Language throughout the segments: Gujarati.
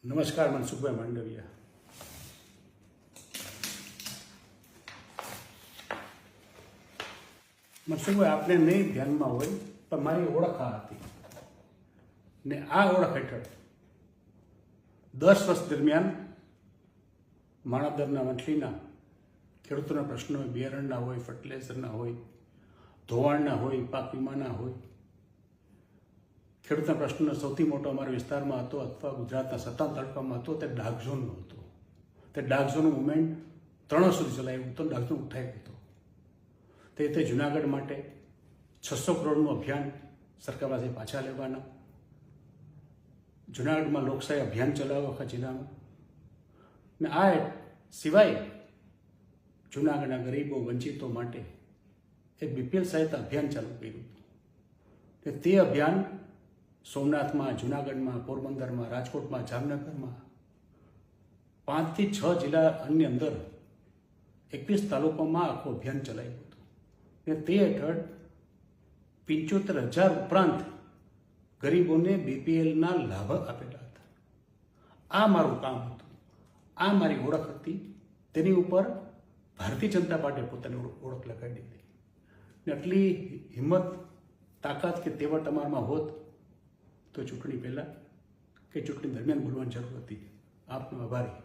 નમસ્કાર, મનસુખભાઈ માંડવિયા. મનસુખભાઈ, આપને નહીં ધ્યાનમાં હોય પણ મારી ઓળખ આ હતી ને આ ઓળખ હેઠળ 10 વર્ષ દરમિયાન માણાવદરના વંથલીના ખેડૂતોના પ્રશ્નો હોય, બિયારણના હોય, ફર્ટિલાઇઝરના હોય, ધોવાણના હોય, પાક વીમાના હોય, ખેડૂતના પ્રશ્નનો સૌથી મોટો અમારા વિસ્તારમાં હતો અથવા ગુજરાતના 57 તાલુકામાં હતો તે ડાર્ક ઝોનનો હતો. તે ડાર્ક ઝોનનું મુવમેન્ટ 3 વર્ષ સુધી ચલાવ્યું હતું. ડાર્ક ઝોન ઉઠાવી હતો. તે રીતે જુનાગઢ માટે 600 કરોડનું અભિયાન સરકાર પાસે પાછા લેવાના, જુનાગઢમાં લોકશાહી અભિયાન ચલાવ્યું આખા જિલ્લામાં, ને આ સિવાય જુનાગઢના ગરીબો વંચિતો માટે એક BPL સહાયતા અભિયાન ચાલુ કર્યું હતું. તે અભિયાન સોમનાથમાં, જુનાગઢમાં, પોરબંદરમાં, રાજકોટમાં, જામનગરમાં 5 થી 6 જિલ્લાની અંદર 21 તાલુકામાં આખું અભિયાન ચલાવ્યું હતું. ને તે હેઠળ 75,000 ઉપરાંત ગરીબોને BPLના લાભ આપેલા હતા. આ મારું કામ હતું, આ મારી ઓળખ હતી. તેની ઉપર ભારતીય જનતા પાર્ટીએ પોતાની ઓળખ લગાડી દીધી. ને આટલી હિંમત, તાકાત કે તેવડ તમારામાં હોત તો ચૂંટણી પહેલાં કે ચૂંટણી દરમિયાન બોલવાની જરૂર હતી. આપનો આભારી,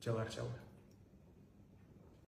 જવાહર ચાવડા.